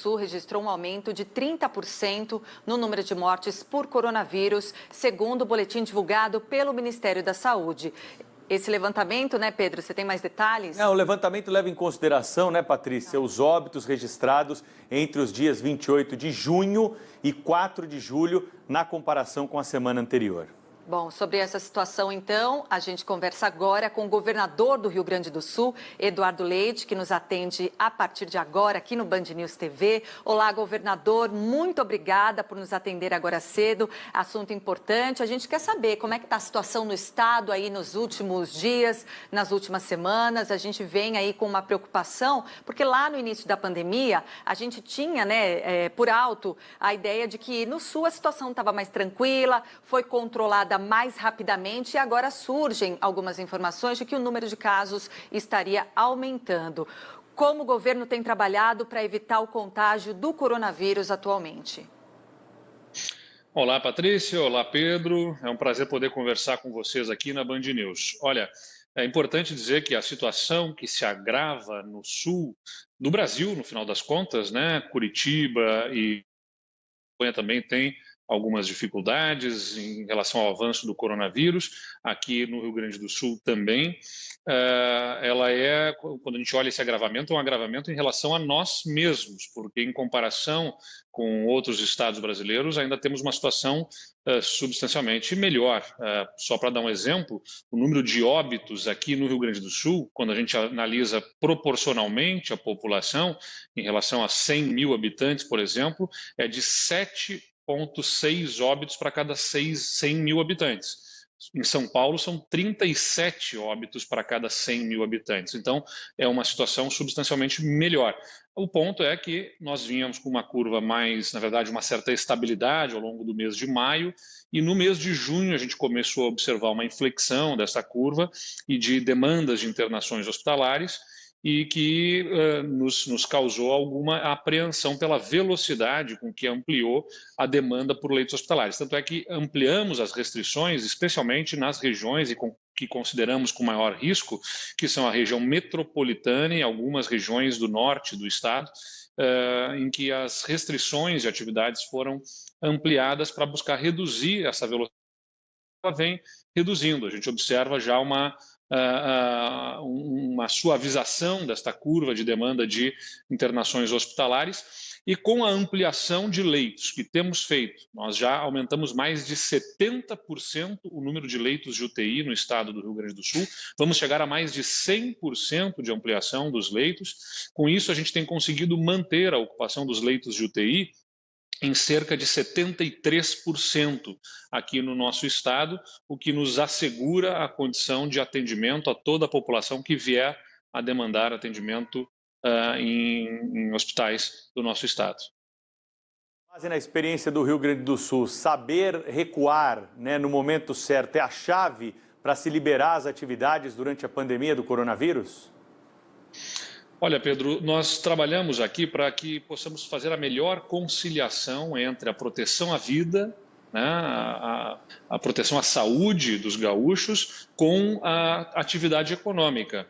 Sul registrou um aumento de 30% no número de mortes por coronavírus, segundo o boletim divulgado pelo Ministério da Saúde. Esse levantamento, né, Pedro? Você tem mais detalhes? O levantamento leva em consideração, né, Patrícia, os óbitos registrados entre os dias 28 de junho e 4 de julho, na comparação com a semana anterior. Bom, sobre essa situação, então, a gente conversa agora com o governador do Rio Grande do Sul, Eduardo Leite, que nos atende a partir de agora aqui no Band News TV. Olá, governador, muito obrigada por nos atender agora cedo. Assunto importante. A gente quer saber como é que está a situação no estado aí nos últimos dias, nas últimas semanas. A gente vem aí com uma preocupação, porque lá no início da pandemia, a gente tinha, né, por alto, a ideia de que no Sul a situação estava mais tranquila, foi controlada mais rapidamente e agora surgem algumas informações de que o número de casos estaria aumentando. Como o governo tem trabalhado para evitar o contágio do coronavírus atualmente? Olá, Patrícia. Olá, Pedro. É um prazer poder conversar com vocês aqui na Band News. Olha, é importante dizer que a situação que se agrava no sul do Brasil, no final das contas, né, Curitiba e Espanha também tem algumas dificuldades em relação ao avanço do coronavírus, aqui no Rio Grande do Sul também. Ela é, quando a gente olha esse agravamento, é um agravamento em relação a nós mesmos, porque em comparação com outros estados brasileiros, ainda temos uma situação substancialmente melhor. Só para dar um exemplo, o número de óbitos aqui no Rio Grande do Sul, quando a gente analisa proporcionalmente a população, em relação a 100 mil habitantes, por exemplo, é de 7,6 óbitos para cada 100 mil habitantes. Em São Paulo, são 37 óbitos para cada 100 mil habitantes. Então, é uma situação substancialmente melhor. O ponto é que nós vínhamos com uma curva mais, na verdade, uma certa estabilidade ao longo do mês de maio, e no mês de junho a gente começou a observar uma inflexão dessa curva e de demandas de internações hospitalares, e que nos causou alguma apreensão pela velocidade com que ampliou a demanda por leitos hospitalares. Tanto é que ampliamos as restrições, especialmente nas regiões que consideramos com maior risco, que são a região metropolitana e algumas regiões do norte do estado, em que as restrições de atividades foram ampliadas para buscar reduzir essa velocidade. Ela vem reduzindo. A gente observa já uma suavização desta curva de demanda de internações hospitalares, e com a ampliação de leitos que temos feito, nós já aumentamos mais de 70% o número de leitos de UTI no estado do Rio Grande do Sul, vamos chegar a mais de 100% de ampliação dos leitos. Com isso, a gente tem conseguido manter a ocupação dos leitos de UTI em cerca de 73% aqui no nosso estado, o que nos assegura a condição de atendimento a toda a população que vier a demandar atendimento em hospitais do nosso estado. Mas na experiência do Rio Grande do Sul, saber recuar, né, no momento certo é a chave para se liberar as atividades durante a pandemia do coronavírus? Olha, Pedro, nós trabalhamos aqui para que possamos fazer a melhor conciliação entre a proteção à vida, né, a proteção à saúde dos gaúchos com a atividade econômica.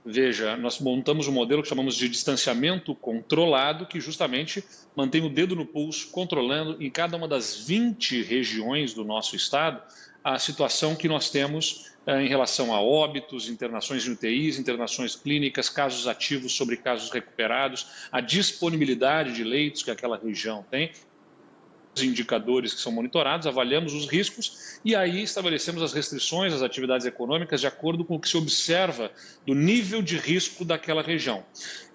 Veja, nós montamos um modelo que chamamos de distanciamento controlado, que justamente mantém o dedo no pulso, controlando em cada uma das 20 regiões do nosso estado a situação que nós temos em relação a óbitos, internações em UTIs, internações clínicas, casos ativos sobre casos recuperados, a disponibilidade de leitos que aquela região tem, os indicadores que são monitorados, avaliamos os riscos e aí estabelecemos as restrições às atividades econômicas de acordo com o que se observa do nível de risco daquela região.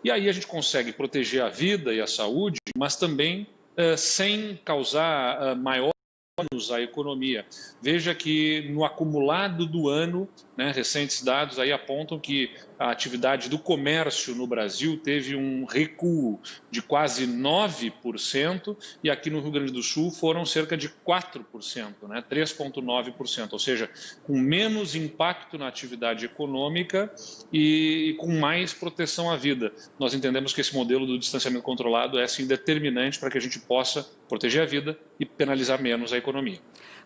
E aí a gente consegue proteger a vida e a saúde, mas também sem causar maior danos à economia. Veja que no acumulado do ano, né, recentes dados aí apontam que a atividade do comércio no Brasil teve um recuo de quase 9% e aqui no Rio Grande do Sul foram cerca de 4%, né, 3,9%, ou seja, com menos impacto na atividade econômica e com mais proteção à vida. Nós entendemos que esse modelo do distanciamento controlado é sim determinante para que a gente possa proteger a vida e penalizar menos a economia.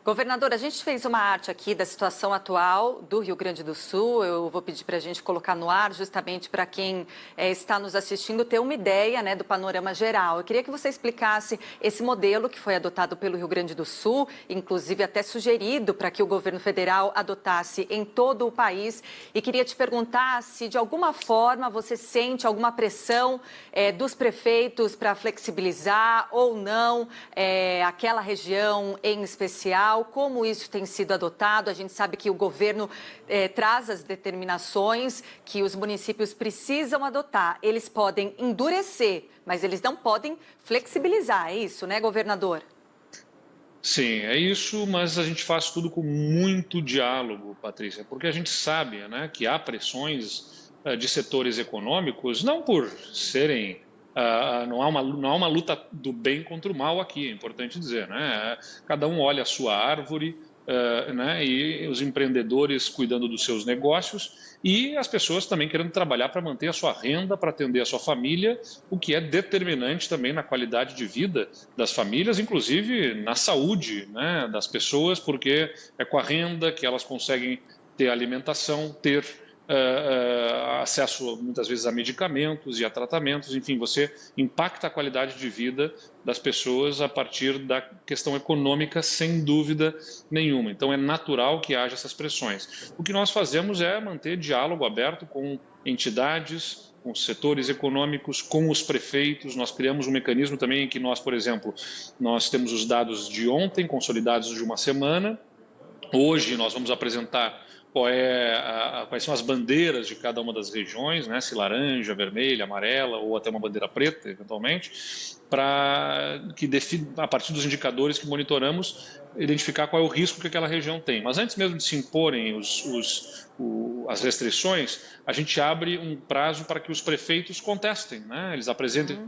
Governador, a gente fez uma arte aqui da situação atual do Rio Grande do Sul. Eu vou pedir para a gente colocar no ar, justamente para quem está nos assistindo ter uma ideia, né, do panorama geral. Eu queria que você explicasse esse modelo que foi adotado pelo Rio Grande do Sul, inclusive até sugerido para que o governo federal adotasse em todo o país. E queria te perguntar se, de alguma forma, você sente alguma pressão dos prefeitos para flexibilizar ou não aquela região em especial. Como isso tem sido adotado? A gente sabe que o governo traz as determinações que os municípios precisam adotar. Eles podem endurecer, mas eles não podem flexibilizar. É isso, né, governador? Sim, é isso, mas a gente faz tudo com muito diálogo, Patrícia, porque a gente sabe, né, que há pressões de setores econômicos, não por serem não há uma luta do bem contra o mal aqui, é importante dizer, né? Cada um olha a sua árvore, né? E os empreendedores cuidando dos seus negócios e as pessoas também querendo trabalhar para manter a sua renda, para atender a sua família, o que é determinante também na qualidade de vida das famílias, inclusive na saúde, né, das pessoas, porque é com a renda que elas conseguem ter alimentação, ter acesso muitas vezes a medicamentos e a tratamentos, enfim, você impacta a qualidade de vida das pessoas a partir da questão econômica, sem dúvida nenhuma. Então é natural que haja essas pressões. O que nós fazemos é manter diálogo aberto com entidades, com os setores econômicos, com os prefeitos. Nós criamos um mecanismo também em que nós, por exemplo, nós temos os dados de ontem, consolidados de uma semana. Hoje nós vamos apresentar quais são as bandeiras de cada uma das regiões, né? Se laranja, vermelha, amarela ou até uma bandeira preta, eventualmente, para que a partir dos indicadores que monitoramos, identificar qual é o risco que aquela região tem. Mas antes mesmo de se imporem as restrições, a gente abre um prazo para que os prefeitos contestem, né? Eles apresentem,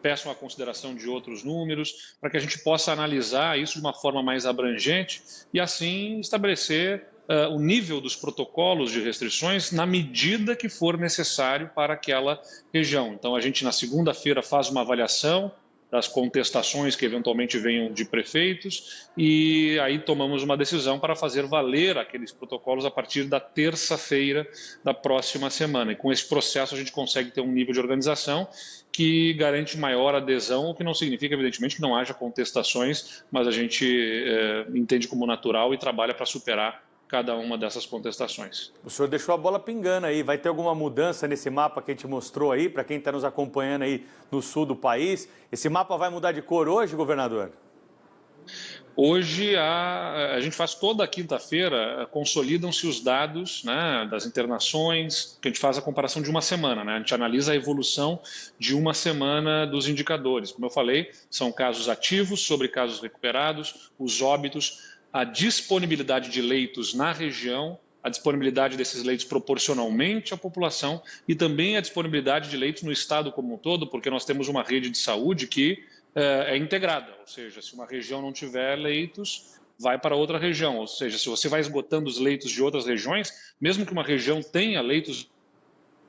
peçam a consideração de outros números, para que a gente possa analisar isso de uma forma mais abrangente e assim estabelecer o nível dos protocolos de restrições na medida que for necessário para aquela região. Então, a gente na segunda-feira faz uma avaliação das contestações que eventualmente venham de prefeitos e aí tomamos uma decisão para fazer valer aqueles protocolos a partir da terça-feira da próxima semana. E com esse processo a gente consegue ter um nível de organização que garante maior adesão, o que não significa, evidentemente, que não haja contestações, mas a gente entende como natural e trabalha para superar cada uma dessas contestações. O senhor deixou a bola pingando aí. Vai ter alguma mudança nesse mapa que a gente mostrou aí, para quem está nos acompanhando aí no sul do país? Esse mapa vai mudar de cor hoje, governador? Hoje a gente faz toda a quinta-feira, consolidam-se os dados, né, das internações, que a gente faz a comparação de uma semana, né? A gente analisa a evolução de uma semana dos indicadores. Como eu falei, são casos ativos sobre casos recuperados, os óbitos, a disponibilidade de leitos na região, a disponibilidade desses leitos proporcionalmente à população e também a disponibilidade de leitos no estado como um todo, porque nós temos uma rede de saúde que é integrada, ou seja, se uma região não tiver leitos, vai para outra região, ou seja, se você vai esgotando os leitos de outras regiões, mesmo que uma região tenha leitos,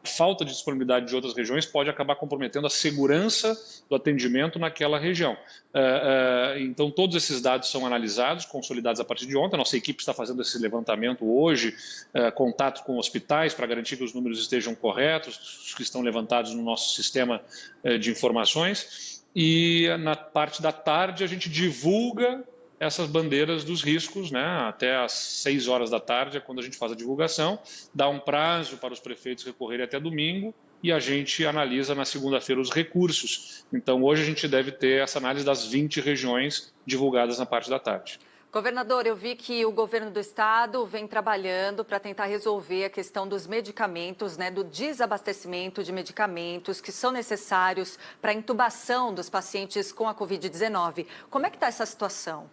falta de disponibilidade de outras regiões pode acabar comprometendo a segurança do atendimento naquela região. Então, todos esses dados são analisados, consolidados a partir de ontem. A nossa equipe está fazendo esse levantamento hoje, contato com hospitais para garantir que os números estejam corretos, os que estão levantados no nosso sistema de informações. E na parte da tarde a gente divulga essas bandeiras dos riscos, né? Até às 6 horas da tarde é quando a gente faz a divulgação, dá um prazo para os prefeitos recorrerem até domingo e a gente analisa na segunda-feira os recursos. Então, hoje a gente deve ter essa análise das 20 regiões divulgadas na parte da tarde. Governador, eu vi que o governo do estado vem trabalhando para tentar resolver a questão dos medicamentos, né, do desabastecimento de medicamentos que são necessários para a intubação dos pacientes com a Covid-19. Como é que está essa situação?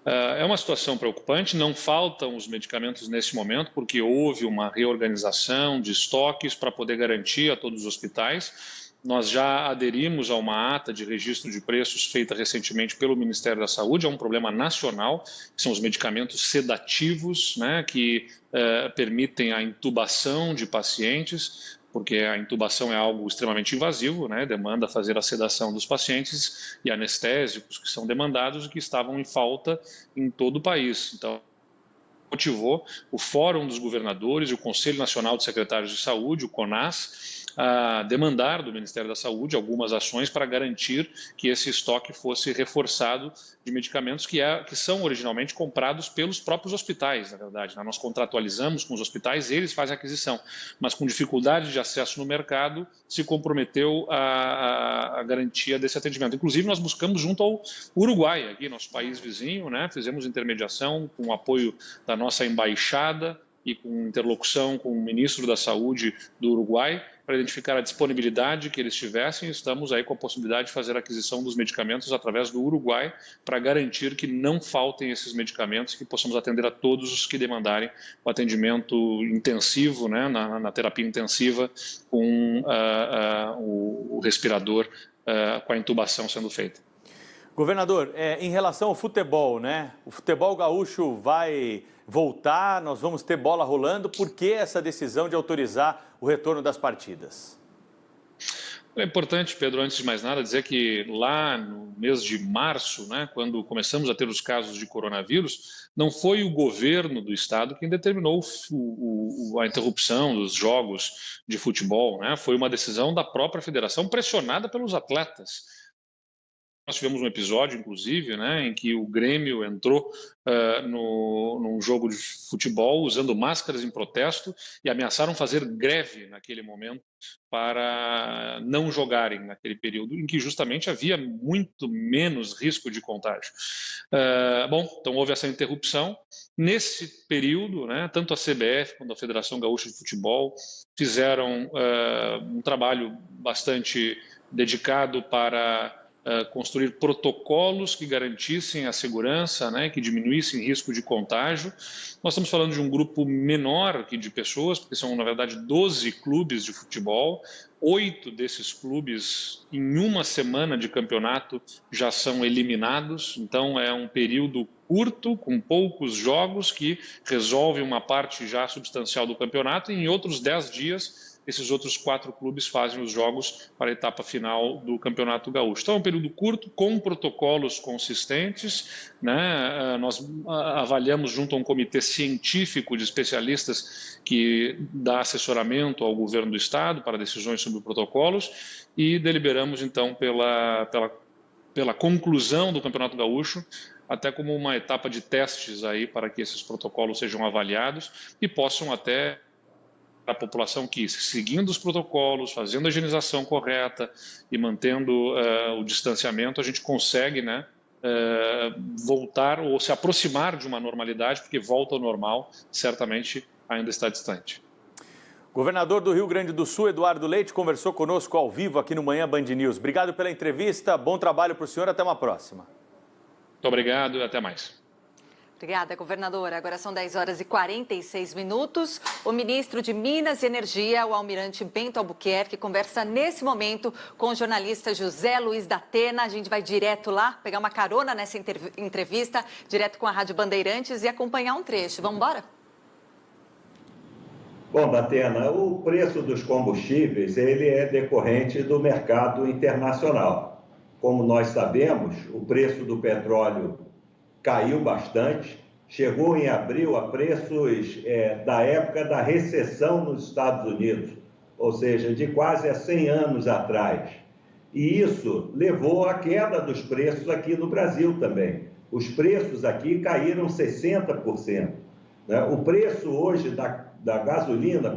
É uma situação preocupante, não faltam os medicamentos nesse momento, porque houve uma reorganização de estoques para poder garantir a todos os hospitais. Nós já aderimos a uma ata de registro de preços feita recentemente pelo Ministério da Saúde, é um problema nacional, que são os medicamentos sedativos, né, que permitem a intubação de pacientes. porque a intubação é algo extremamente invasivo, né? Demanda fazer a sedação dos pacientes e anestésicos que são demandados e que estavam em falta em todo o país. Então, motivou o Fórum dos Governadores e o Conselho Nacional de Secretários de Saúde, o CONAS, a demandar do Ministério da Saúde algumas ações para garantir que esse estoque fosse reforçado de medicamentos que são originalmente comprados pelos próprios hospitais, na verdade. Nós contratualizamos com os hospitais, eles fazem a aquisição, mas com dificuldade de acesso no mercado, se comprometeu a garantia desse atendimento. Inclusive, nós buscamos junto ao Uruguai, aqui, nosso país vizinho, né? Fizemos intermediação com o apoio da nossa embaixada e com interlocução com o ministro da Saúde do Uruguai para identificar a disponibilidade que eles tivessem. Estamos aí com a possibilidade de fazer a aquisição dos medicamentos através do Uruguai para garantir que não faltem esses medicamentos e que possamos atender a todos os que demandarem o atendimento intensivo, né, na terapia intensiva com o respirador, com a intubação sendo feita. Governador, em relação ao futebol, né? O futebol gaúcho vai voltar, nós vamos ter bola rolando. Por que essa decisão de autorizar o retorno das partidas? É importante, Pedro, antes de mais nada, dizer que lá no mês de março, né, quando começamos a ter os casos de coronavírus, não foi o governo do estado quem determinou a interrupção dos jogos de futebol, né? Foi uma decisão da própria federação pressionada pelos atletas. Nós tivemos um episódio, inclusive, né, em que o Grêmio entrou num jogo de futebol usando máscaras em protesto e ameaçaram fazer greve naquele momento para não jogarem naquele período em que justamente havia muito menos risco de contágio. Então houve essa interrupção. Nesse período, né, tanto a CBF quanto a Federação Gaúcha de Futebol fizeram um trabalho bastante dedicado para construir protocolos que garantissem a segurança, né, que diminuíssem risco de contágio. Nós estamos falando de um grupo menor aqui de pessoas, porque são, na verdade, 12 clubes de futebol. 8 desses clubes, em uma semana de campeonato, já são eliminados. Então, é um período curto, com poucos jogos, que resolve uma parte já substancial do campeonato. E em outros 10 dias, esses outros 4 clubes fazem os jogos para a etapa final do Campeonato Gaúcho. Então, é um período curto, com protocolos consistentes, né? Nós avaliamos junto a um comitê científico de especialistas que dá assessoramento ao governo do estado para decisões sobre protocolos e deliberamos, então, pela conclusão do Campeonato Gaúcho, até como uma etapa de testes aí para que esses protocolos sejam avaliados e possam até a população que, seguindo os protocolos, fazendo a higienização correta e mantendo o distanciamento, a gente consegue, né, voltar ou se aproximar de uma normalidade, porque volta ao normal certamente ainda está distante. Governador do Rio Grande do Sul, Eduardo Leite, conversou conosco ao vivo aqui no Manhã Band News. Obrigado pela entrevista, bom trabalho para o senhor, até uma próxima. Muito obrigado e até mais. Obrigada, governadora. Agora são 10 horas e 46 minutos. O ministro de Minas e Energia, o almirante Bento Albuquerque, conversa nesse momento com o jornalista José Luiz da Atena. A gente vai direto lá, pegar uma carona nessa entrevista, direto com a Rádio Bandeirantes e acompanhar um trecho. Vamos embora? Bom, Datena, o preço dos combustíveis ele é decorrente do mercado internacional. Como nós sabemos, o preço do petróleo caiu bastante, chegou em abril a preços da época da recessão nos Estados Unidos, ou seja, de quase há 100 anos atrás. E isso levou à queda dos preços aqui no Brasil também. Os preços aqui caíram 60%. Né? O preço hoje da gasolina,